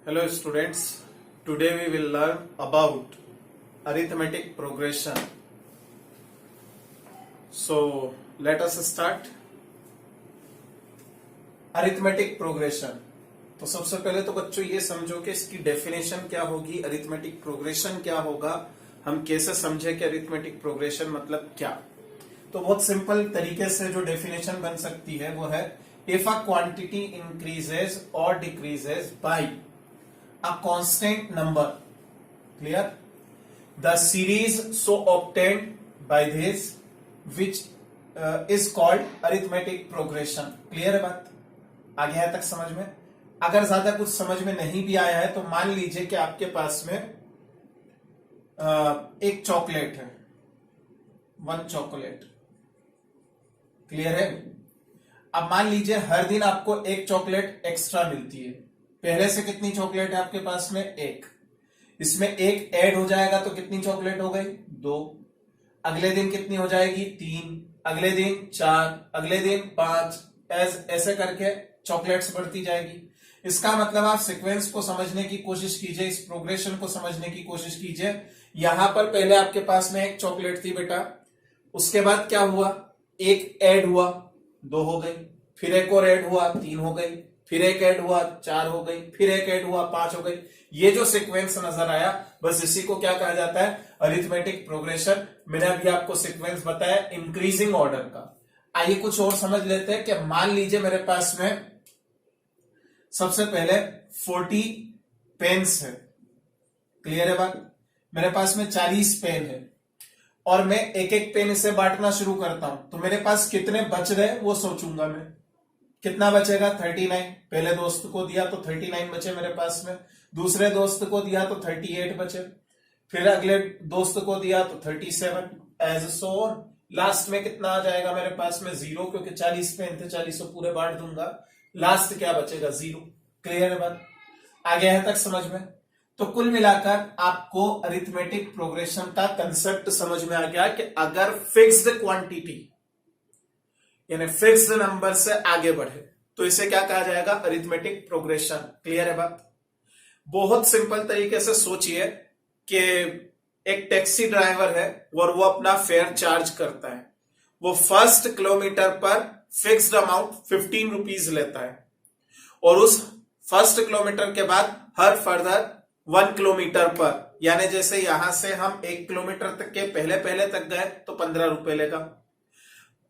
Hello students, today we will learn about arithmetic progression. So let us start. Arithmetic progression. तो सबसे पहले तो बच्चों ये समझो कि इसकी डेफिनेशन क्या होगी, अरिथमेटिक प्रोग्रेशन क्या होगा, हम कैसे समझे कि अरिथमेटिक प्रोग्रेशन मतलब क्या। तो बहुत सिंपल तरीके से जो डेफिनेशन बन सकती है वो है इफ अ क्वांटिटी इंक्रीजेज और decreases bye a constant number, clear, the series so obtained by this which is called arithmetic progression. clear है बात, आगे है तक समझ में। अगर ज्यादा कुछ समझ में नहीं भी आया है तो मान लीजिए कि आपके पास में एक चॉकलेट है, 1 चॉकलेट, क्लियर है। अब मान लीजिए हर दिन आपको एक चॉकलेट एक्स्ट्रा मिलती है। पहले से कितनी चॉकलेट है आपके पास में? एक। इसमें एक ऐड हो जाएगा तो कितनी चॉकलेट हो गई? 2। अगले दिन कितनी हो जाएगी? 3। अगले दिन 4, अगले दिन 5, ऐसे करके चॉकलेट्स बढ़ती जाएगी। इसका मतलब आप सीक्वेंस को समझने की कोशिश कीजिए, इस प्रोग्रेशन को समझने की कोशिश कीजिए। यहां पर पहले आपके पास में एक चॉकलेट थी बेटा, उसके बाद क्या हुआ? एक ऐड हुआ, 2 हो गई, फिर एक और ऐड हुआ, 3 हो गई, फिर एक ऐड हुआ, 4 हो गई, फिर एक ऐड हुआ, 5 हो गई। ये जो सीक्वेंस नजर आया, बस इसी को क्या कहा जाता है? Arithmetic progression. मैंने अभी आपको सीक्वेंस बताया इंक्रीजिंग ऑर्डर का। आइए कुछ और समझ लेते हैं कि मान लीजिए मेरे पास में सबसे पहले 40 पेन्स है, क्लियर है बात। मेरे पास में 40 पेन है और मैं एक एक पेन से बांटना शुरू करता हूं तो मेरे पास कितने बच रहे वो सोचूंगा मैं। कितना बचेगा? 39। पहले दोस्त को दिया तो 39 बचे मेरे पास में, दूसरे दोस्त को दिया तो 38 बचे, फिर अगले दोस्त को दिया तो 37, एज सो ऑन। लास्ट में कितना आ जाएगा मेरे पास में? 0, क्योंकि 40 पेन थे, 40 को पूरे बांट दूंगा, लास्ट क्या बचेगा? 0। क्लियर है बात, आगे है तक समझ में। तो कुल मिलाकर आपको अरिथमेटिक प्रोग्रेशन का कंसेप्ट समझ में आ गया कि अगर फिक्स्ड क्वांटिटी यानी फिक्स्ड नंबर से आगे बढ़े तो इसे क्या कहा जाएगा? Arithmetic progression. क्लियर है बात। बहुत सिंपल तरीके से सोचिए कि एक टैक्सी ड्राइवर है और वो अपना फेयर चार्ज करता है। वो फर्स्ट किलोमीटर पर फिक्स्ड अमाउंट 15 रुपीज लेता है और उस फर्स्ट किलोमीटर के बाद हर फर्दर 1 किलोमीटर पर, यानी जैसे यहां से हम 1 किलोमीटर तक के पहले तक गए तो 15 रुपए लेगा।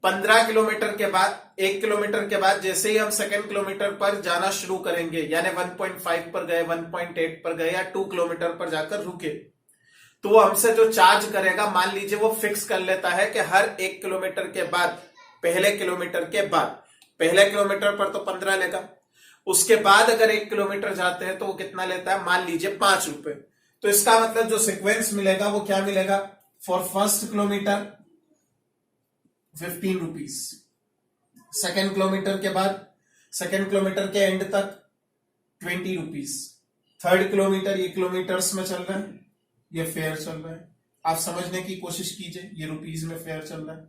15 किलोमीटर के बाद, 1 किलोमीटर के बाद जैसे ही हम सेकेंड किलोमीटर पर जाना शुरू करेंगे, यानी 1.5 पर गए, 1.8 पर गए या 2 किलोमीटर पर जाकर रुके, तो वो हमसे जो चार्ज करेगा, मान लीजिए वो फिक्स कर लेता है कि हर 1 किलोमीटर के बाद, पहले किलोमीटर के बाद, पहले किलोमीटर पर तो 15 लेगा, उसके बाद अगर 1 किलोमीटर जाते हैं तो वो कितना लेता है? मान लीजिए 5 रुपए। तो इसका मतलब जो सीक्वेंस मिलेगा वो क्या मिलेगा? For first kilometre 15 rupees, second kilometre के बाद, सेकेंड किलोमीटर के एंड तक 20 रुपीज, थर्ड किलोमीटर, ये किलोमीटर्स में चल रहा है, ये फेयर चल रहा है, आप समझने की कोशिश कीजिए, ये रुपीज में फेयर चल रहा है।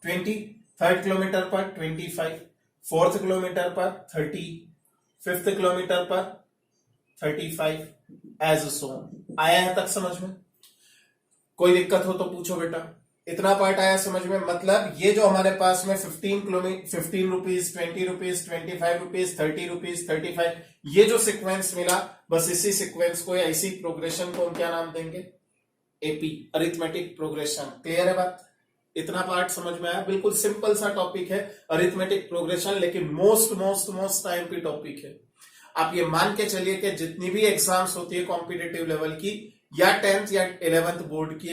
20, थर्ड किलोमीटर पर 25, फोर्थ किलोमीटर पर 30, फिफ्थ किलोमीटर पर 35, एज सो। आया है तक समझ में? कोई दिक्कत हो तो पूछो बेटा। इतना पार्ट आया समझ में? मतलब ये जो हमारे पास में 15 रुपीज, 20 रुपीज, 25 रुपीज, 30 रुपीज, 35, ये जो सीक्वेंस मिला, बस इसी सीक्वेंस को या इसी प्रोग्रेशन को हम क्या नाम देंगे? AP, arithmetic progression. क्लियर है बात? इतना पार्ट समझ में आया? बिल्कुल सिंपल सा टॉपिक है अरिथमेटिक प्रोग्रेशन, लेकिन मोस्ट टाइम की टॉपिक है। आप ये मान के चलिए कि जितनी भी एग्जाम्स होती है कॉम्पिटिटिव लेवल की, या 10th या 11th बोर्ड की,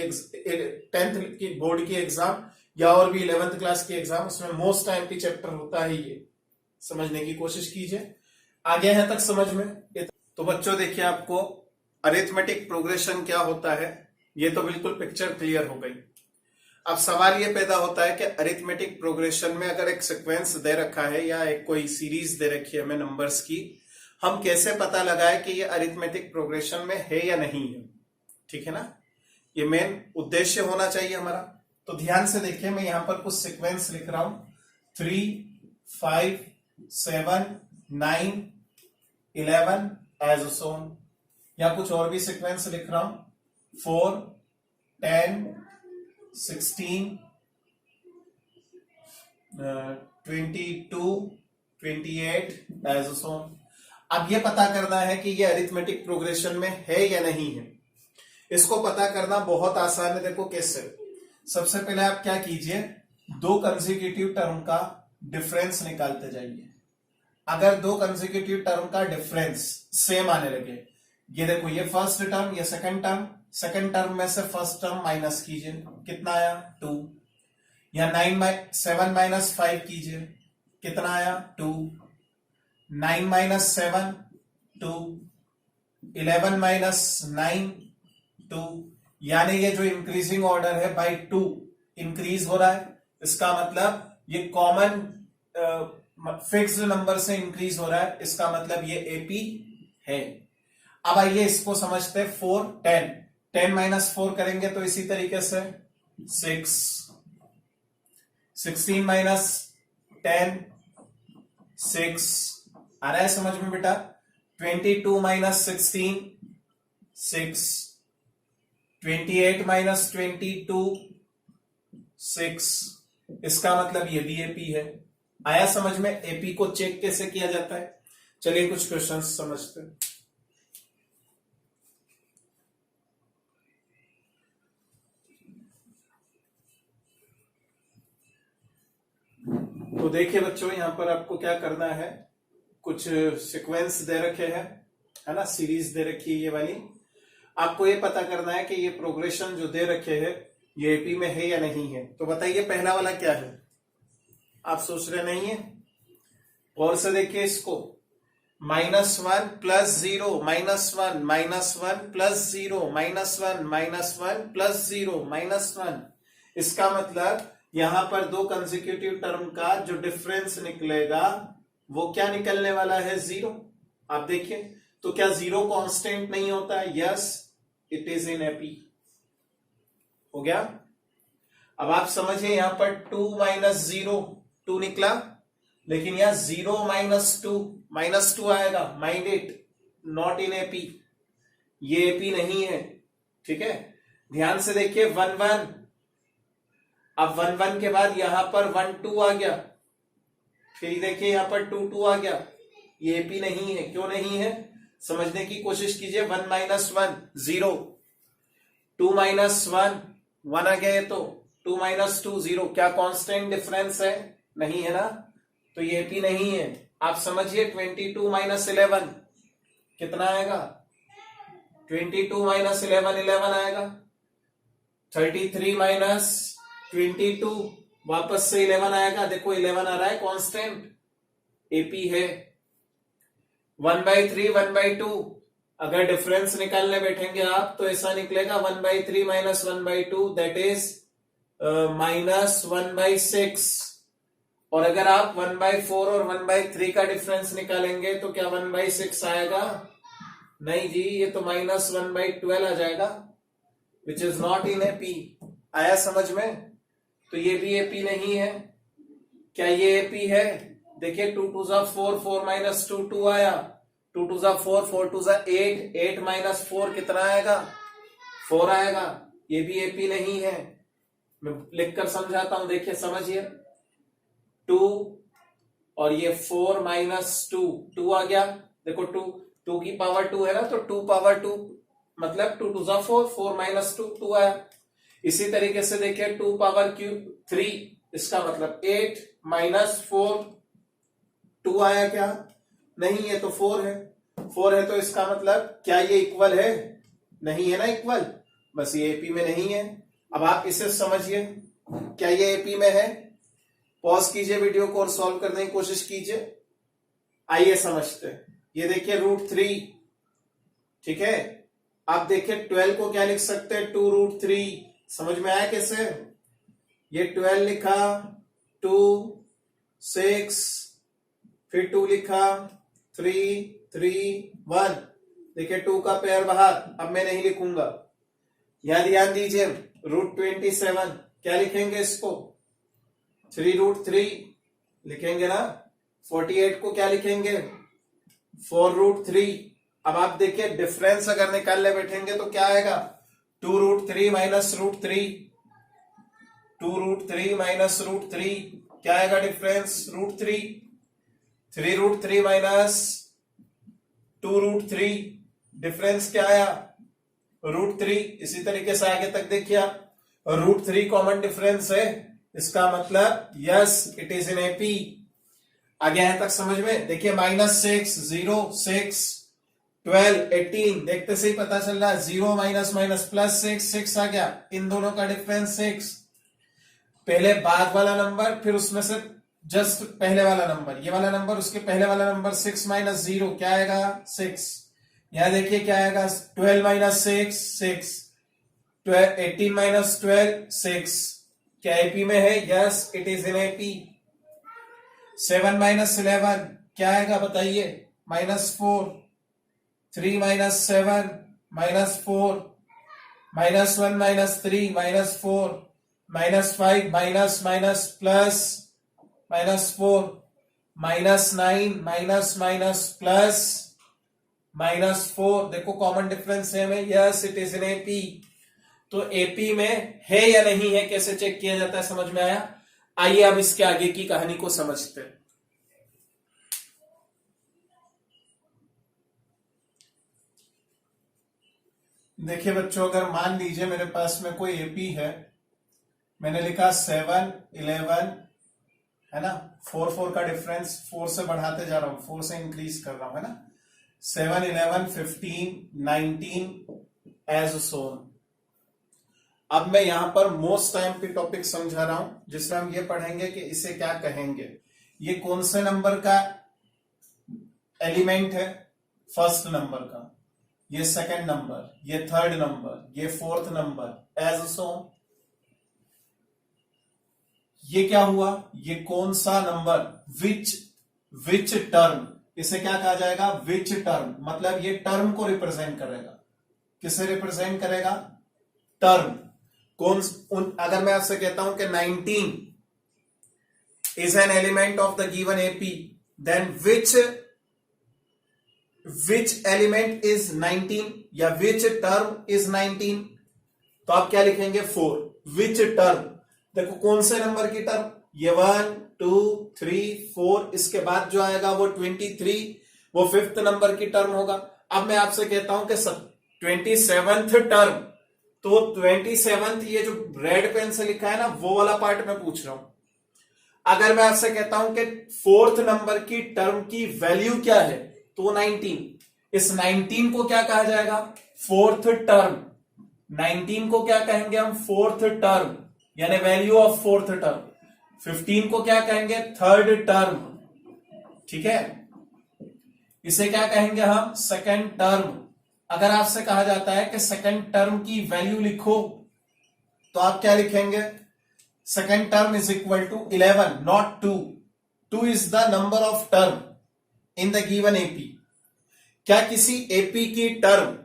10th की बोर्ड की एग्जाम या और भी 11th क्लास की एग्जाम, उसमें मोस्ट टाइम की चैप्टर होता है ये। समझने की कोशिश कीजिए, आगे है तक समझ में? तो बच्चों देखिए, आपको अरिथमेटिक प्रोग्रेशन क्या होता है ये तो बिल्कुल पिक्चर क्लियर हो गई। अब सवाल ये पैदा होता है कि अरिथमेटिक प्रोग्रेशन में अगर एक सीक्वेंस दे रखा है या एक कोई सीरीज दे रखी है हमें नंबर्स की, हम कैसे पता लगाए कि ये अरिथमेटिक प्रोग्रेशन में है या नहीं है? ठीक है ना, ये मेन उद्देश्य होना चाहिए हमारा। तो ध्यान से देखिए, मैं यहां पर कुछ सीक्वेंस लिख रहा हूं, 3, 5, 7, 9, 11, एज सोन, या कुछ और भी सीक्वेंस लिख रहा हूं, 4, 10, 16, 22, 28 एज सोन। अब ये पता करना है कि ये अरिथमेटिक प्रोग्रेशन में है या नहीं है। इसको पता करना बहुत आसान है। देखो कैसे, सबसे पहले आप क्या कीजिए, दो कंसेक्यूटिव टर्म का डिफरेंस निकालते जाइए। अगर दो कंसेक्यूटिव टर्म का डिफरेंस सेम आने लगे, ये देखो ये फर्स्ट टर्म, ये सेकंड टर्म में से फर्स्ट टर्म माइनस कीजिए, कितना आया 2, या 7 माइनस 5 कीजिए, कितना आया 2, 9 माइनस 7 2, 11 माइनस 9 2, यानी ये जो इंक्रीजिंग ऑर्डर है बाय 2 इंक्रीज हो रहा है। इसका मतलब ये कॉमन फिक्स्ड नंबर से इंक्रीज हो रहा है, इसका मतलब ये एपी है। अब आइए इसको समझते हैं। 4, 10 माइनस 4 करेंगे तो इसी तरीके से 6, 16 माइनस 10 6, आ रहा है समझ में बेटा। 22 माइनस 16 6, 28 माइनस 22 6, इसका मतलब ये भी एपी है। आया समझ में? एपी को चेक कैसे किया जाता है, चलिए कुछ क्वेश्चंस समझते हैं। तो देखिए बच्चों, यहां पर आपको क्या करना है, कुछ सीक्वेंस दे रखे हैं, है ना, सीरीज दे रखी है ये वाली। आपको ये पता करना है कि ये प्रोग्रेशन जो दे रखे हैं ये एपी में है या नहीं है। तो बताइए पहला वाला क्या है, आप सोच रहे नहीं है? गौर से देखिए इसको, -1 प्लस 0 -1 -1 प्लस 0 -1 -1 प्लस 0 -1। इसका मतलब यहां पर दो कंसेक्यूटिव टर्म का जो डिफरेंस निकलेगा वो क्या निकलने वाला है, 0। आप देखिए, तो क्या 0 कांस्टेंट नहीं होता है? Yes, it is in AP. हो गया। अब आप समझिए, यहां पर 2 माइनस 0 2 निकला, लेकिन यहां 0 माइनस टू आएगा। Mind it, not in AP, ये एपी नहीं है। ठीक है, ध्यान से देखिए 1 1, अब 1 1 के बाद यहां पर 1 2 आ गया, फिर देखिए यहां पर 2 2 आ गया, ये एपी नहीं है। क्यों नहीं है, समझने की कोशिश कीजिए। 1 माइनस 1 0, 2 माइनस 1 1 आ गया, तो 2 माइनस 2 0, क्या कांस्टेंट डिफरेंस है? नहीं है ना, तो ये एपी नहीं है। आप समझिए 22 माइनस 11 कितना आएगा, 22 माइनस 11 11 आएगा। 33 माइनस 22 वापस से 11 आएगा, देखो 11 आ रहा है कांस्टेंट, एपी है। 1/3 1/2, अगर डिफरेंस निकालने बैठेंगे आप तो ऐसा निकलेगा 1/3 माइनस 1/2 दैट इज -1/6। और अगर आप 1/4 और 1/3 का डिफरेंस निकालेंगे तो क्या 1/6 आएगा? नहीं जी, ये तो -1/12 आ जाएगा, which is not in AP. आया समझ में? तो ये भी एपी नहीं है। क्या ये एपी है? देखिए 2 2 4 4 माइनस 2 2 आया, 2 2 4 4 2 8 8 माइनस 4 कितना आएगा? 4 आएगा। ये भी एपी नहीं है। मैं लिखकर समझाता हूं, देखिए समझिए। 2 और ये 4 माइनस 2 2 आ गया, देखो 2 की पावर 2 है ना, तो 2 पावर 2 मतलब 2 2 4 4 माइनस 2 2 आया। इसी तरीके से देखिए 2 पावर क्यूब 3, इसका मतलब 8 माइनस 4 2 आया क्या? नहीं है, तो 4 है। 4 है तो इसका मतलब क्या ये इक्वल है? नहीं है ना इक्वल, बस ये एपी में नहीं है। अब आप इसे समझिए, क्या ये एपी में है? पॉज कीजिए वीडियो को और सॉल्व करने की कोशिश कीजिए। आइए समझते हैं। ये देखिए √3, ठीक है। आप देखिए 12 को क्या लिख सकते हैं, 2√3। समझ में आया कैसे? ये 12 लिखा, 2 6, फिर 2 लिखा, 3 3 1। देखिए 2 का पेयर बाहर, अब मैं नहीं लिखूंगा। यहां ध्यान दीजिए, √27 क्या लिखेंगे इसको? 3√3 लिखेंगे ना। 48 को क्या लिखेंगे? 4√3। अब आप देखिए डिफरेंस अगर निकालने बैठेंगे तो क्या आएगा, 2√3 माइनस √3, 2√3 माइनस √3 क्या आएगा डिफरेंस, √3, 3√3 माइनस 2√3 डिफरेंस क्या आया, √3। इसी तरीके से आगे तक देखिए आप, √3 कॉमन डिफरेंस है, इसका मतलब yes it is in AP. आगे यहां तक समझ में, देखिए -6, 0, 6, 12, 18, देखते से ही पता चल रहा है 0 माइनस माइनस प्लस 6 आ गया, इन दोनों का डिफरेंस 6। पहले बाद वाला नंबर, फिर उसमें से जस्ट पहले वाला नंबर, ये वाला नंबर उसके पहले वाला नंबर, 6 माइनस 0 क्या आएगा, 6। यहां देखिए क्या आएगा, 12 माइनस 6, 6, 18 माइनस 12, 6। क्या एपी में है, yes it is in AP. 7 minus 11 क्या आएगा बताइए, -4, 3 minus 7 -4, -1 minus 3 -4, -5 minus minus plus -4, -9 minus minus plus -4। देखो कॉमन डिफरेंस है हमें, yes it is in AP. तो एपी में है या नहीं है, कैसे चेक किया जाता है, समझ में आया। आइए अब इसके आगे की कहानी को समझते हैं। देखिए बच्चों, अगर मान लीजिए मेरे पास में कोई एपी है, मैंने लिखा 7, 11 है ना, 4 4 का डिफरेंस, 4 से बढ़ाते जा रहा हूं, 4 से इंक्रीज कर रहा हूं, है ना, 7, 11, 15, 19 एज सोन। अब मैं यहां पर मोस्ट टाइम पे टॉपिक समझा रहा हूं, जिसमें हम ये पढ़ेंगे कि इसे क्या कहेंगे। ये कौन से नंबर का एलिमेंट है, फर्स्ट नंबर का, ये सेकंड नंबर, ये थर्ड नंबर, ये फोर्थ नंबर, एज सो। ये क्या हुआ, ये कौन सा नंबर, विच टर्म, इसे क्या कहा जाएगा, विच टर्म, मतलब ये टर्म को रिप्रेजेंट करेगा। किसे रिप्रेजेंट करेगा, टर्म। अगर मैं आपसे कहता हूं कि 19 is an element of the given AP, then which element is 19 या विच टर्म इज 19, तो आप क्या लिखेंगे, 4। विच टर्म, देखो कौन से नंबर की टर्म, ये 1, 2, 3, 4, इसके बाद जो आएगा वो 23, वो फिफ्थ नंबर की टर्म होगा। अब मैं आपसे कहता हूं कि 27th टर्म, तो 27th ये जो रेड पेन से लिखा है ना, वो वाला पार्ट मैं पूछ रहा हूं। अगर मैं आपसे कहता हूं कि फोर्थ नंबर की टर्म की वैल्यू क्या है, तो 19, इस 19 को क्या कहा जाएगा, फोर्थ टर्म। 19 को क्या कहेंगे हम, फोर्थ टर्म, यानी वैल्यू ऑफ फोर्थ टर्म। 15 को क्या कहेंगे, थर्ड टर्म, ठीक है। इसे क्या कहेंगे हम, सेकंड टर्म। अगर आपसे कहा जाता है कि सेकंड टर्म की वैल्यू लिखो, तो आप क्या लिखेंगे, second term is equal to 11, not 2। 2 is the number of term in the given AP. क्या किसी एपी की टर्म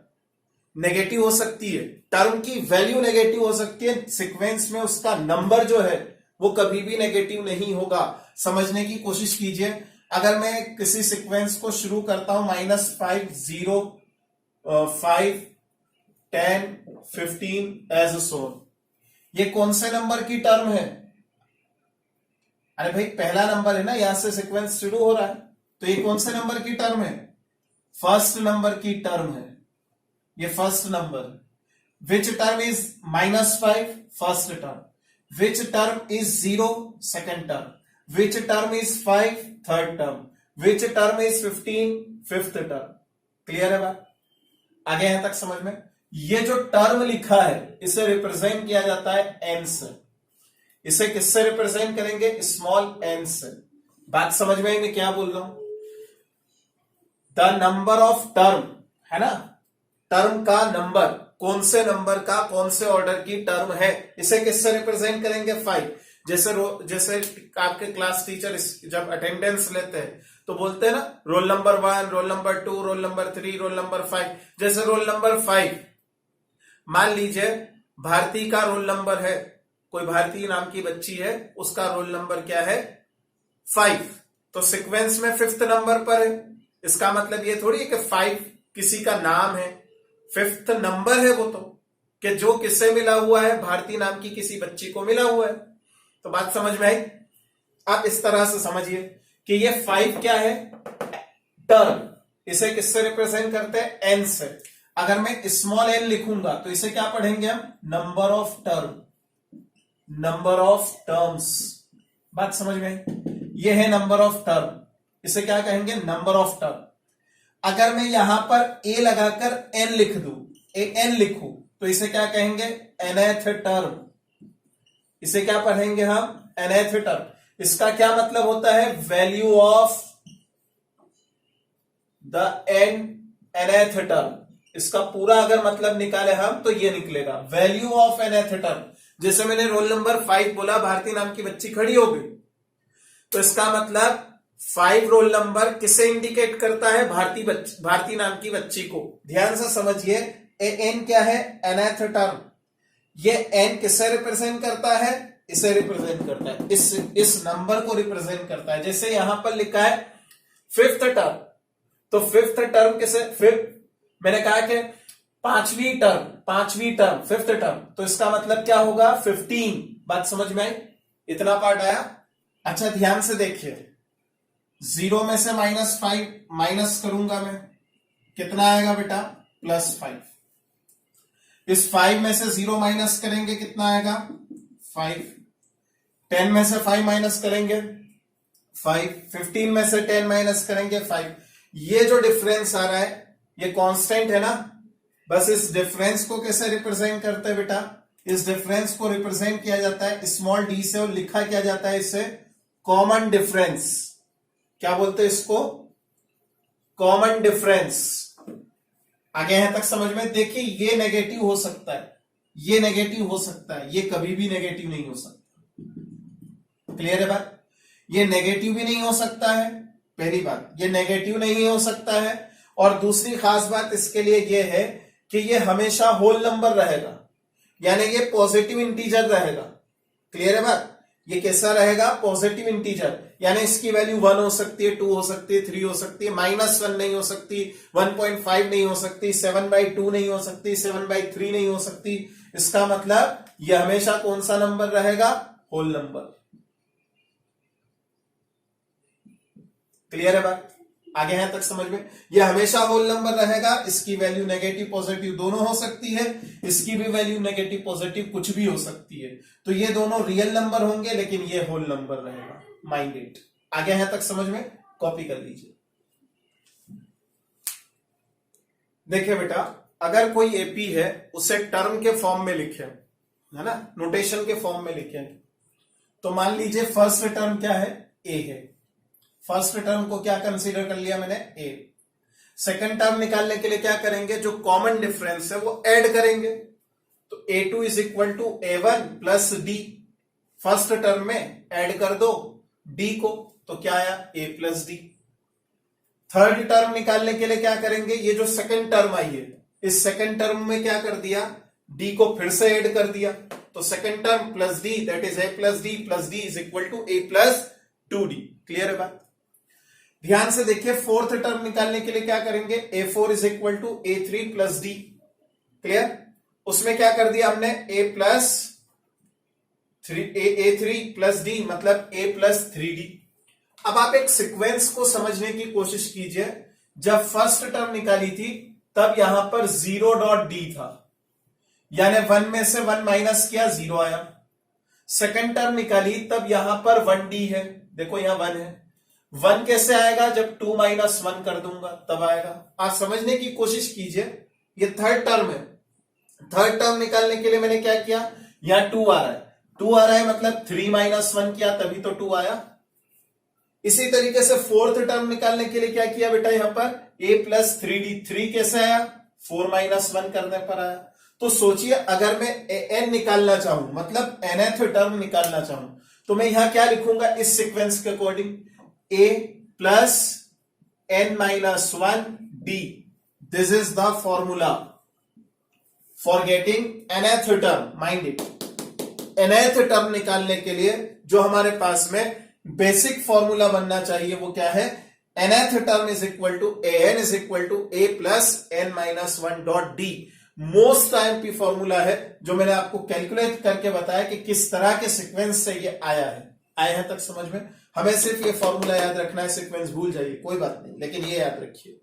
नेगेटिव हो सकती है, टर्म की वैल्यू नेगेटिव हो सकती है, सीक्वेंस में उसका नंबर जो है वो कभी भी नेगेटिव नहीं होगा। समझने की कोशिश कीजिए, अगर मैं किसी सीक्वेंस को शुरू करता हूं -5, 0, 5, 10, 15 एज सोन, ये कौन से नंबर की टर्म है, अरे भाई पहला नंबर है ना, यहां से सीक्वेंस शुरू हो रहा है, तो ये कौन से नंबर की टर्म है, फर्स्ट नंबर की टर्म है, ये first number. Which term is -5, first term. Which term is 0, second term. Which term is 5, third term. Which term is 15, fifth term. Clear है बात, आगे यहां तक समझ में। ये जो टर्म लिखा है इसे रिप्रेजेंट किया जाता है एन से। इसे किससे रिप्रेजेंट करेंगे, स्मॉल एन से। बात समझ में आई मैं क्या बोल रहा हूं, द नंबर ऑफ टर्म है ना, टर्म का नंबर, कौन से नंबर का कौन से ऑर्डर की टर्म है, इसे किससे रिप्रेजेंट करेंगे, 5। जैसे आपके क्लास टीचर जब अटेंडेंस लेते हैं तो बोलते हैं ना, roll number 1, roll number 2, roll number 3, roll number 5। जैसे रोल नंबर 5, मान लीजिए भारती का रोल नंबर है, कोई भारती नाम की बच्ची है, उसका रोल नंबर क्या है, 5, तो सीक्वेंस में फिफ्थ नंबर पर है। इसका मतलब ये थोड़ी है कि 5 किसी का नाम है, फिफ्थ नंबर है वो तो, कि जो किससे मिला हुआ है, भारती नाम की किसी बच्ची को मिला हुआ है। तो बात समझ में आई। आप इस तरह से समझिए कि ये 5 क्या है, टर्म। इसे किससे रिप्रेजेंट करते हैं, एन से। अगर मैं स्मॉल एन लिखूंगा तो इसे क्या पढ़ेंगे हम, number of term, number of terms. बात समझ में आई। ये है नंबर ऑफ टर्म, इसे क्या कहेंगे, नंबर ऑफ टर्म। अगर मैं यहां पर ए लगाकर एन लिख दूं, एन लिखूं, तो इसे क्या कहेंगे, nth टर्म। इसे क्या पढ़ेंगे हम, nth टर्म। इसका क्या मतलब होता है, value of the nth term. इसका पूरा अगर मतलब निकाले हम तो ये निकलेगा, वैल्यू ऑफ nth टर्म। जैसे मैंने रोल नंबर 5 बोला, भारती नाम की बच्ची खड़ी हो गई, तो इसका मतलब 5 रोल नंबर किसे इंडिकेट करता है, भारती नाम की बच्ची को। ध्यान से समझिए, एन क्या है, nth टर्म। ये एन किसे रिप्रेजेंट करता है, इसे रिप्रेजेंट करता है, इस नंबर को रिप्रेजेंट करता है। जैसे यहां पर लिखा है फिफ्थ टर्म, तो फिफ्थ टर्म किसे, फिर मैंने कहा कि पांचवी टर्म फिफ्थ टर्म, तो इसका मतलब क्या होगा, 15। बात समझ में आई, इतना पार्ट आया। अच्छा ध्यान से देखिए, 0 में से -5 माइनस करूंगा मैं, कितना आएगा बेटा, +5। इस 5 में से 0 माइनस करेंगे, कितना आएगा, 5। 10 में से 5 माइनस करेंगे 5, 15 में से 10 माइनस करेंगे 5। ये जो डिफरेंस आ रहा है ये कांस्टेंट है ना, बस इस डिफरेंस को कैसे रिप्रेजेंट करते हैं बेटा, इस डिफरेंस को रिप्रेजेंट किया जाता है स्मॉल डी से, और लिखा किया जाता है इसे कॉमन डिफरेंस। क्या बोलते हैं इसको, कॉमन डिफरेंस। आगे यहां तक समझ में। देखिए ये नेगेटिव हो सकता है, ये नेगेटिव हो सकता है, ये कभी भी नेगेटिव नहीं हो सकता। क्लियर है बात, ये नेगेटिव भी नहीं हो सकता है, पहली बात ये नेगेटिव नहीं हो सकता है, और दूसरी खास बात इसके लिए ये है कि ये हमेशा होल नंबर रहेगा, यानी ये पॉजिटिव इंटीजर रहेगा। क्लियर है बात, ये कैसा रहेगा, पॉजिटिव इंटीजर, यानी इसकी वैल्यू 1 हो सकती है, 2 हो सकती है, 3 हो सकती है, -1 नहीं हो सकती, 1.5 नहीं हो सकती, 7/2 नहीं हो सकती, 7/3 नहीं हो सकती। इसका मतलब ये हमेशा कौन सा नंबर रहेगा, होल नंबर। क्लियर है बात, आगे यहां तक समझ में। ये हमेशा होल नंबर रहेगा, इसकी वैल्यू नेगेटिव पॉजिटिव दोनों हो सकती है, इसकी भी वैल्यू नेगेटिव पॉजिटिव कुछ भी हो सकती है। तो ये दोनों रियल नंबर होंगे, लेकिन ये होल नंबर रहेगा, माइंड इट। आगे यहां तक समझ में, कॉपी कर लीजिए। देखिए बेटा, अगर कोई एपी है उसे टर्म के फॉर्म में लिखे, है ना, नोटेशन के फॉर्म में लिखे, तो मान लीजिए फर्स्ट टर्म क्या है, ए है। फर्स्ट टर्म को क्या कंसीडर कर लिया मैंने, ए। सेकंड टर्म निकालने के लिए क्या करेंगे, जो कॉमन डिफरेंस है वो ऐड करेंगे, तो A2 is equal to A1 plus D. First term में ऐड कर दो डी को, तो क्या आया, A plus D. Third term निकालने के लिए क्या करेंगे, ये जो सेकंड टर्म आई है, इस सेकंड टर्म में क्या कर दिया, डी को फिर से ऐड कर दिया, तो second term plus D, that is A plus D is equal to A plus 2D। Clear है बात। ध्यान से देखिए, फोर्थ टर्म निकालने के लिए क्या करेंगे, A4 is equal to A3 plus D. Clear, उसमें क्या कर दिया हमने, A प्लस 3 प्लस डी, मतलब A प्लस 3D। अब आप एक सीक्वेंस को समझने की कोशिश कीजिए। जब फर्स्ट टर्म निकाली थी तब यहां पर 0.d था, यानी 1 में से 1 माइनस किया, 0 आया। सेकंड टर्म निकाली तब यहां पर 1d है, देखो यहां 1 है। 1 कैसे आएगा, जब 2 माइनस 1 कर दूंगा तब आएगा। आप समझने की कोशिश कीजिए, ये थर्ड टर्म है। थर्ड टर्म निकालने के लिए मैंने क्या किया, यहां 2 आ रहा है, 2 आ रहा है मतलब 3 माइनस 1 किया तभी तो 2 आया। इसी तरीके से फोर्थ टर्म निकालने के लिए क्या किया बेटा, यहां पर A प्लस 3D, 3 कैसे आया, 4 माइनस 1 करने पर आया। तो सोचिए, अगर मैं n निकालना चाहूं, मतलब nth टर्म निकालना चाहूं, तो मैं यहां क्या लिखूंगा, इस सीक्वेंस के according, A plus n minus 1D, this is the formula for getting nth term. Mind it, nth term निकालने के लिए जो हमारे पास में बेसिक फॉर्मूला बनना चाहिए वो क्या है, nth term is equal to an is equal to a plus n minus one dot D. Most IMP formula है जो मैंने आपको कैलकुलेट करके बताया कि किस तरह के सीक्वेंस से ये आया है। आए हैं तक समझ में? हमें सिर्फ ये फॉर्मूला याद रखना है, सीक्वेंस भूल जाइए कोई बात नहीं, लेकिन ये याद रखिए।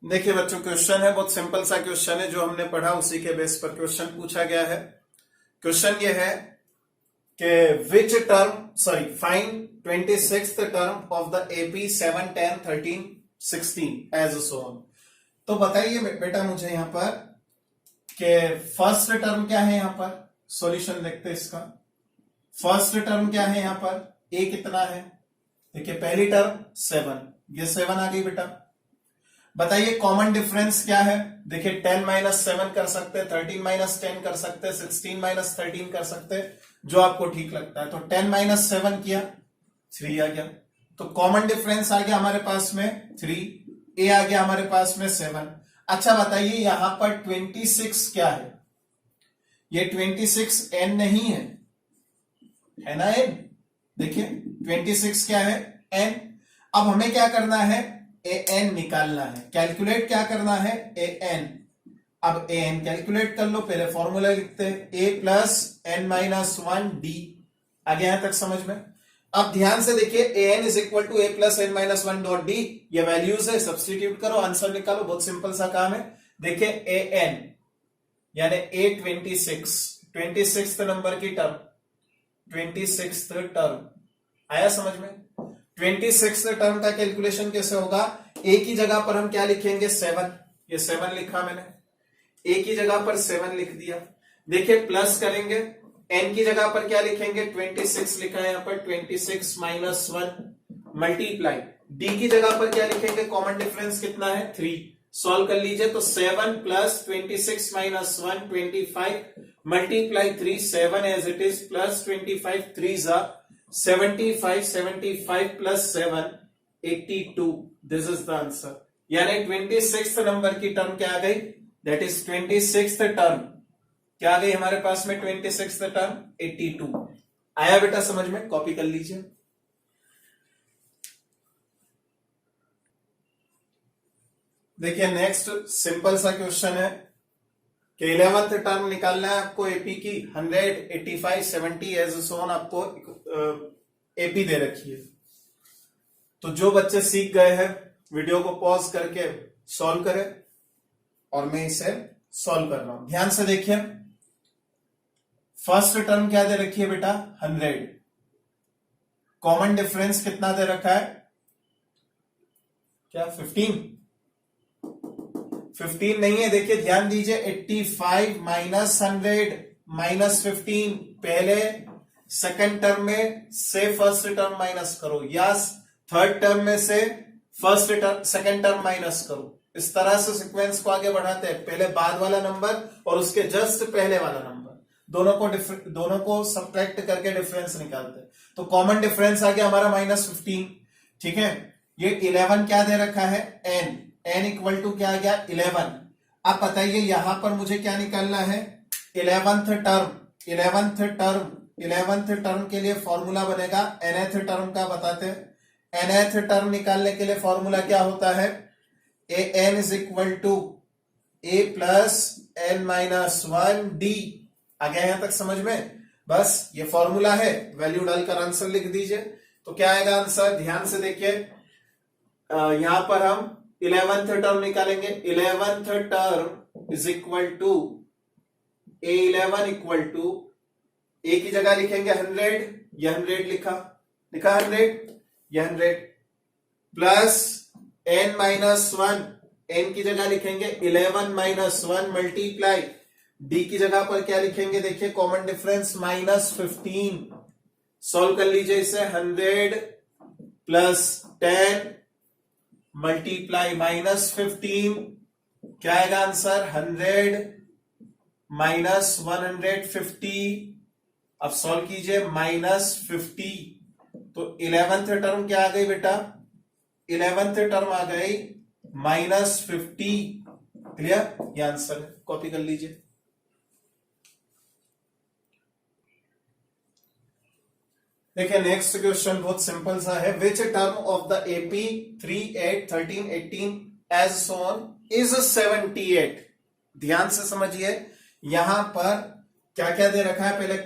देखिए बच्चों, क्वेश्चन है, बहुत सिंपल सा क्वेश्चन है, जो हमने पढ़ा उसी के बेस पर क्वेश्चन पूछा गया है। क्वेश्चन ये है कि which term, sorry, find 26th term of the AP 7, 10, 13, 16 as so on. तो बताइए बेटा मुझे यहां पर कि फर्स्ट टर्म क्या है, यहां पर सॉल्यूशन देखते हैं इसका। फर्स्ट टर्म क्या है यहां पर, ए कितना है? देखिए पहली टर्म 7, ये 7 आ गई बेटा। बताइए कॉमन डिफरेंस क्या है? देखिए 10 माइनस 7 कर सकते हैं, 13 माइनस 10 कर सकते हैं, 16 माइनस 13 कर सकते हैं, जो आपको ठीक लगता है। तो 10 माइनस 7 किया, 3 आ गया। तो कॉमन डिफरेंस आ गया हमारे पास में 3, ए आ गया हमारे पास में 7। अच्छा बताइए यहां पर 26 क्या है? ये 26 n नहीं है ना n? देखिए 26 क्या है? n। अब हमें क्या करना है? an निकालना है, कैलकुलेट क्या करना है? an। अब an कैलकुलेट कर लो, पहले फॉर्मूला लिखते हैं, a plus n minus one D. आगे यहां तक समझ में? अब ध्यान से देखिए, an is equal to a plus n minus one dot D, ये वैल्यूज है, सब्सटीट्यूट करो, आंसर निकालो, बहुत सिंपल सा काम है। देखिए an यानी a 26 नंबर की टर्म, 26 टर्म आया समझ में? 26 टर्म का कैलकुलेशन कैसे होगा? ए की जगह पर हम क्या लिखेंगे? 7। ये 7 लिखा मैंने, ए की जगह पर 7 लिख दिया। देखिए प्लस करेंगे, एन की जगह पर क्या लिखेंगे? 26 लिखा है यहां पर, 26 माइनस 1 मल्टीप्लाई, डी की जगह पर क्या लिखेंगे? कॉमन डिफरेंस कितना है? 3। सॉल्व कर लीजिए तो 7 plus 26 minus 1 25 multiply 3, 7 as it is, plus 25 3 जा 75, 75 plus 7 82। This is the answer. यानी 26th नंबर की टर्म क्या आ गई? दैट इज 26th टर्म क्या आ गई हमारे पास में? 26th term 82। आया बेटा समझ में? कॉपी कर लीजिए। देखिए नेक्स्ट सिंपल सा क्वेश्चन है कि 11th टर्म निकालना है आपको एपी की, 100, 85, 70 एज सो ऑन आपको एपी दे रखी है। तो जो बच्चे सीख गए हैं वीडियो को पॉज करके सॉल्व करें, और मैं इसे सॉल्व कर रहा हूं। ध्यान से देखिए, फर्स्ट टर्म क्या दे रखी है बेटा? 100। कॉमन डिफरेंस कितना दे रखा है? क्या 15? 15 नहीं है। देखिए ध्यान दीजिए, 85 माइनस 100 माइनस 15, पहले सेकंड टर्म में से फर्स्ट टर्म माइनस करो, या थर्ड टर्म में से first term second term minus करो। इस तरह से सीक्वेंस को आगे बढ़ाते हैं, पहले बाद वाला नंबर और उसके जस्ट पहले वाला नंबर, दोनों को सब्ट्रैक्ट करके डिफरेंस निकालते हैं। तो कॉमन डिफरेंस आ गया हमारा -15। ठीक है, ये 11 क्या दे रखा है? n इक्वल टू क्या आ गया? 11। अब बताइए यहां पर मुझे क्या निकालना है? 11th टर्म के लिए फॉर्मूला बनेगा nth टर्म का, बताते हैं। nth टर्म निकालने के लिए फॉर्मूला क्या होता है? an is equal to a plus n minus 1 D. आ गया यहां तक समझ में? बस ये फॉर्मूला है, वैल्यू डालकर आंसर लिख दीजिए। तो क्या आएगा आंसर? ध्यान से देखिए, यहां पर हम 11th टर्म निकालेंगे। 11th term is equal to a11 equal to, A की जगह लिखेंगे 100, ये 100 लिखा 100, ये 100 प्लस n माइनस 1, n की जगह लिखेंगे 11 माइनस 1 मल्टीप्लाई, डी की जगह पर क्या लिखेंगे? देखिए कॉमन डिफरेंस -15। सॉल्व कर लीजिए इसे, 100 प्लस 10 मल्टीप्लाई -15, क्या आएगा आंसर? 100 माइनस 150। अब सॉल्व कीजिए, -50। तो 11th टर्म क्या आ गई बेटा? 11th टर्म आ गई -50। क्लियर? ये आंसर है, कॉपी कर लीजिए। देखिए नेक्स्ट क्वेश्चन बहुत सिंपल सा है। Which term of the AP 3, 8, 13, 18 as so on is 78। ध्यान से समझिए, यहां पर क्या क्या दे रखा है पहले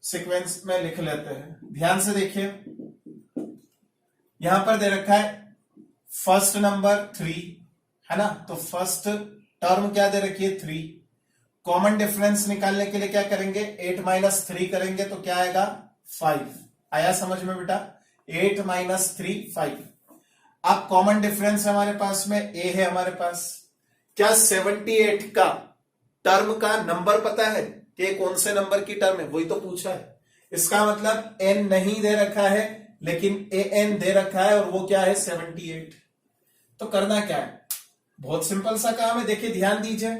सीक्वेंस में लिख लेते हैं। ध्यान से देखिए, यहां पर दे रखा है फर्स्ट नंबर 3, है ना। तो फर्स्ट टर्म क्या दे रखी है 3। कॉमन डिफरेंस निकालने के लिए क्या करेंगे, 8 माइनस 3 करेंगे तो क्या आएगा 5। आया समझ में बेटा, 8 माइनस 3 5। अब कॉमन डिफरेंस हमारे पास में ए है हमारे पास। क्या 78 का टर्म का नंबर पता है कि कौन से नंबर की टर्म है, वही तो पूछा है। इसका मतलब एन नहीं दे रखा है लेकिन ए एन दे रखा है और वो क्या है 78। तो करना क्या है, बहुत सिंपल सा काम है। देखिए ध्यान दीजिए,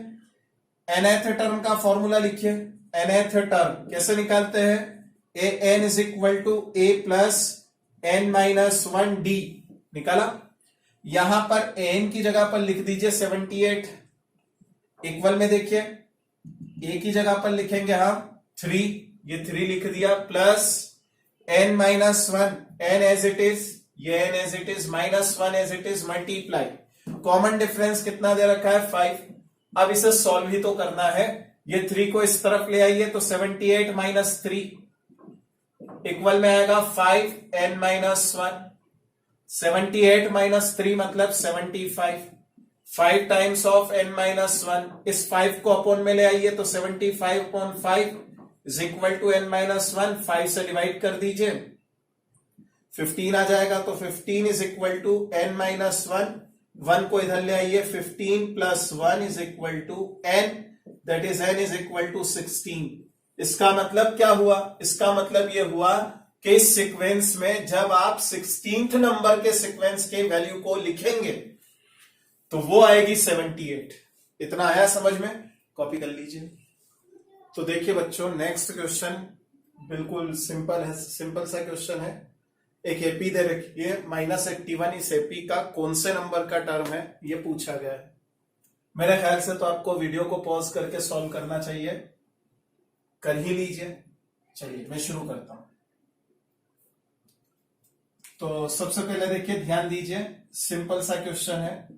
nth टर्म का फॉर्मूला लिखिए। nth टर्म कैसे निकालते हैं, A N is equal to A plus N minus 1 D. निकाला। यहां पर एन की जगह पर लिख दीजिए 78। इक्वल में देखिए, ए की जगह पर लिखेंगे हम 3, ये 3 लिख दिया, plus N minus 1, N as it is, ये N as it is, minus 1 as it is, multiply. Common difference कितना दे रखा है 5। अब इसे सॉल्व ही तो करना है। ये 3 को इस तरफ ले आइए तो 78 माइनस 3 इक्वल में आएगा 5 एन माइनस 1। 78 माइनस 3 मतलब 75। 5 टाइम्स ऑफ एन माइनस 1, इस 5 को अपॉन में ले आइए तो 75 upon 5 is equal to N minus 1। 5 से डिवाइड कर दीजिए, 15 आ जाएगा तो 15 is equal to N minus 1। 1 को इधर ले आइए, 15 plus 1 is equal to N, that is N is equal to 16। इसका मतलब क्या हुआ, इसका मतलब यह हुआ कि इस सीक्वेंस में जब आप 16th नंबर के सीक्वेंस के वैल्यू को लिखेंगे तो वो आएगी 78। इतना आया समझ में, कॉपी कर लीजिए। तो देखिए बच्चों, नेक्स्ट क्वेश्चन बिल्कुल सिंपल है, सिंपल सा क्वेश्चन है। एक एपी दे रखी है -81, इस एपी का कौन से नंबर का टर्म है ये पूछा गया है। मेरे ख्याल से तो आपको वीडियो को पॉज करके सॉल्व करना चाहिए, कर ही लीजिए। चलिए मैं शुरू करता हूं। तो सबसे पहले देखिए, ध्यान दीजिए, सिंपल सा क्वेश्चन है।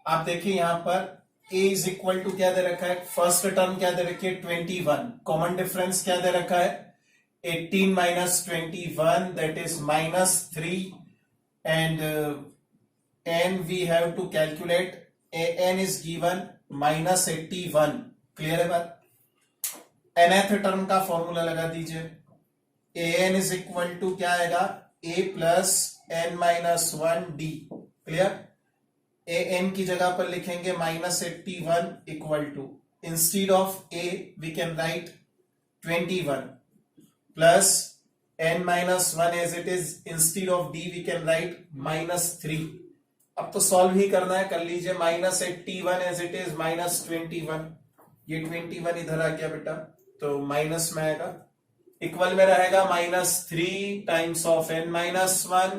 आप देखिए यहां पर a इज इक्वल टू क्या दे रखा है, फर्स्ट टर्म क्या दे रखी है 21। कॉमन डिफरेंस क्या दे रखा है 18 minus 21, that is -3 and n we have to calculate, an is given -81। Clear है बात। nth टर्म का फॉर्मूला लगा दीजिए, an इज इक्वल टू क्या आएगा a plus N minus 1 D. Clear. A N की जगह पर लिखेंगे -81 equal to, instead of A we can write 21 plus N minus 1 as it is, instead of D we can write -3। अब तो solve ही करना है, कर लीजिए। -81 एज इट इज -21, ये 21 इधर आ गया बेटा तो माइनस में आएगा, इक्वल में रहेगा -3 times of n minus 1,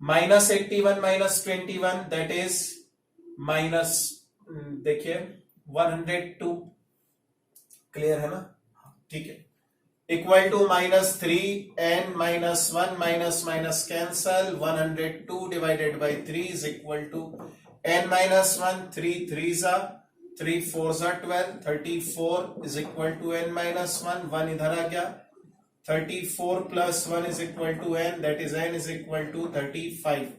-81 minus 21 that is minus, देखिए 102। क्लियर है ना, ठीक है। Equal to -3 n minus 1, minus minus cancel, 102 divided by 3 is equal to n minus 1, 3 3 जा, 3 4 जा 12, 34 is equal to n minus 1, 1 इधर आ गया, 34 plus 1 is equal to n, that is n is equal to 35।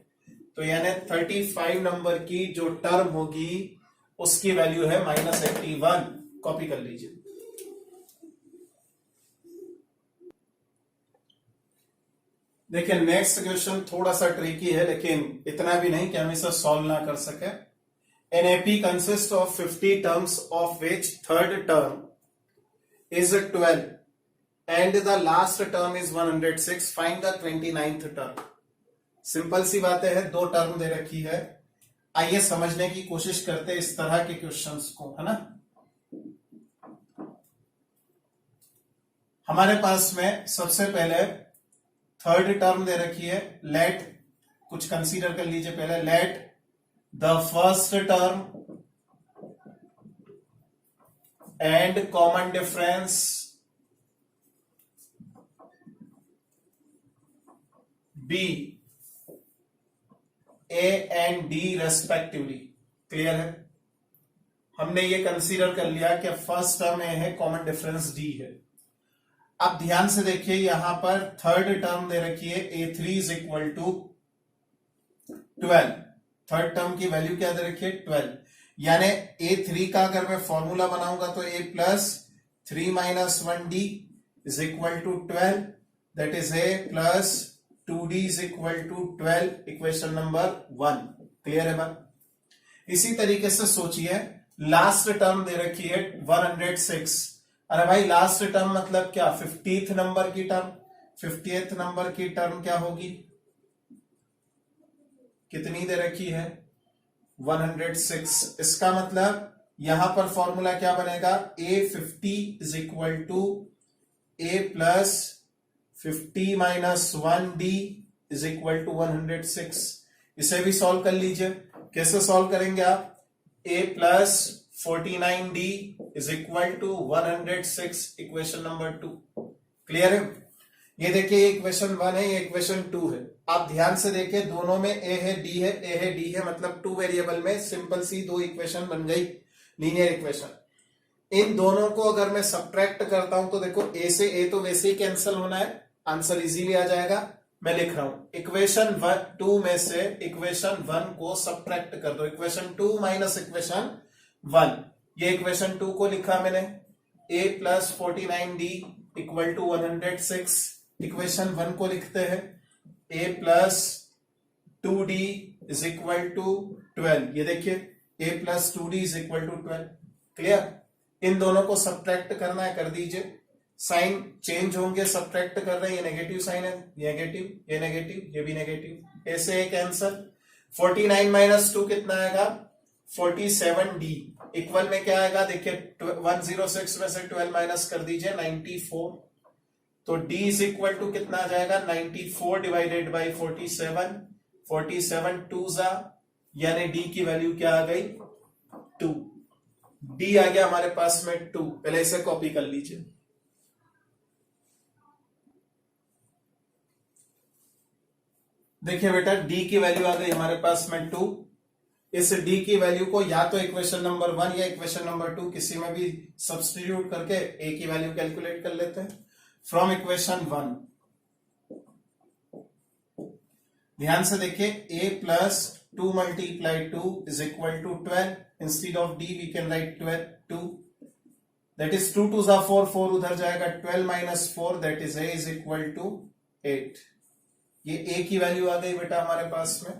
तो यानी 35 नंबर की जो term होगी उसकी वैल्यू है -81। कॉपी कर लीजिए। देखिए नेक्स्ट क्वेश्चन थोड़ा सा ट्रिकी है, लेकिन इतना भी नहीं कि हम इसे सॉल्व ना कर सके। An AP consist of 50 terms of which third term is 12 and the last term is 106, find the 29th term. Simple सी बातें हैं, दो टर्म दे रखी है। आइए समझने की कोशिश करते हैं इस तरह के क्वेश्चंस को, है ना। हमारे पास में सबसे पहले थर्ड टर्म दे रखी है, लेट, कुछ कंसीडर कर लीजिए पहले, let the first term and common difference be, A and D respectively. Clear है? हमने ये कंसीडर कर लिया कि फर्स्ट टर्म ए है, कॉमन डिफरेंस डी है। अब ध्यान से देखिए, यहां पर थर्ड टर्म दे रखी है A3 is equal to 12। Third term की वैल्यू क्या दे रखी है? 12। यानी A3 का अगर मैं फॉर्मूला बनाऊंगा तो A plus 3 minus 1D is equal to 12, that is A plus 2D is equal to 12, equation number 1। Clear है बात? इसी तरीके से सोचिए, लास्ट टर्म दे रखी है 106। अरे भाई लास्ट टर्म मतलब क्या? 50th नंबर की टर्म। 50th नंबर की टर्म क्या होगी? कितनी दे रखी है? 106। इसका मतलब यहां पर फॉर्मूला क्या बनेगा? A50 is equal to A plus 50 minus 1D is equal to 106। इसे भी सॉल्व कर लीजिए। कैसे सॉल्व करेंगे आप? A plus 49D is equal to 106, equation number 2। Clear है? ये देखिए, इक्वेशन 1 है, ये इक्वेशन 2 है। आप ध्यान से देखिए, दोनों में A है, D है, A है, D है, मतलब 2 वेरिएबल में सिंपल सी 2 इक्वेशन बन गई, लीनियर इक्वेशन। इन दोनों को अगर मैं सब्ट्रैक्ट करता हूं तो देखो, A से A तो वैसे ही कैंसिल होना है, आंसर इजीली आ जाएगा। मैं लिख रहा हूं, इक्वेशन 2 में से इक्वेशन 1 को सब्ट्रैक्ट कर दो। इक्वेशन 2 माइनस इक्वेशन 1, ये इक्वेशन 2 को लिखा मैंने, A plus 49D equal to 106। Equation 1 को लिखते हैं, A plus 2D is equal to 12। ये देखिए, A plus 2D is equal to 12। Clear? इन दोनों को सब्ट्रैक्ट करना है, कर दीजिए। साइन चेंज होंगे, सब्ट्रैक्ट कर रहे हैं, ये नेगेटिव साइन है, नेगेटिव, ये नेगेटिव, ये भी नेगेटिव, ऐसे एक आंसर। 49 माइनस 2 कितना आएगा? 47D। इक्वल में क्या आएगा? देखिए, 106 में से 12 माइनस कर दीजिए, 94। तो D इज इक्वल टू कितना आ जाएगा? 94 डिवाइडेड बाई 47। 47 2 जा, यानी D की वैल्यू क्या आ गई? 2। D आ गया हमारे पास में 2। पहले इसे कॉपी कर लीजिए। देखिए बेटा, D की वैल्यू आ गई हमारे पास में 2। इस D की वैल्यू को या तो इक्वेशन नंबर 1 या इक्वेशन नंबर 2 किसी में भी सब्स्टिट्यूट करके A की वैल्यू कैलकुलेट कर लेते हैं। फ्रॉम इक्वेशन 1, ध्यान से देखिए, A plus 2 multiply 2 is equal to 12। Instead of D we can write 2, that is 2 2 4, 4 उधर जाएगा, 12 minus 4, that is A is equal to 8। ये A की वैल्यू आ गई बेटा हमारे पास में।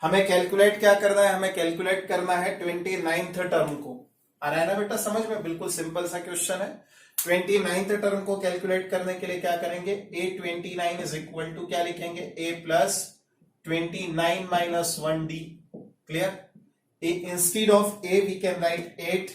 हमें कैलकुलेट क्या करना है? हमें कैलकुलेट करना है 29th टर्म को। आ रहा है ना बेटा समझ में? बिल्कुल सिंपल सा क्वेश्चन है। 29th टर्म को कैलकुलेट करने के लिए क्या करेंगे? A29 इज इक्वल टू क्या लिखेंगे? A plus 29 minus 1D। Clear? Instead of A we can write 8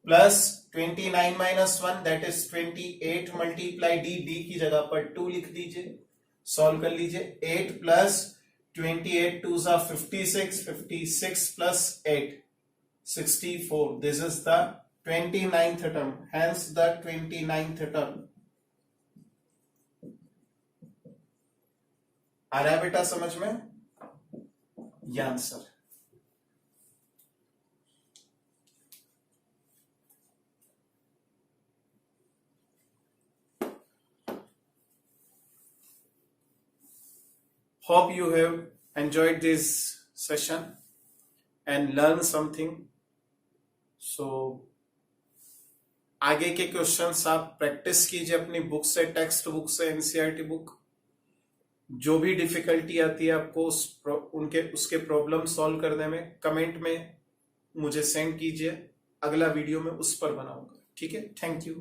plus 29 minus 1, that is 28 multiply D की जगह पर 2 लिख दीजिए, सॉल्व कर लीजिए। 8 plus 28 2 are 56, 56 plus 8, 64. This is the 29th term, hence the 29th term. आ रहा है बेटा समझ में? ये answer. Hope you have enjoyed this session and learned something. So आगे के क्वेश्चंस आप प्रैक्टिस कीजिए अपनी बुक से, टेक्स्ट बुक से, एनसीईआरटी बुक। जो भी डिफिकल्टी आती है आपको उसके प्रॉब्लम सॉल्व करने में, कमेंट में मुझे सेंड कीजिए। अगला वीडियो में उस पर बनाऊंगा। ठीक है? Thank you.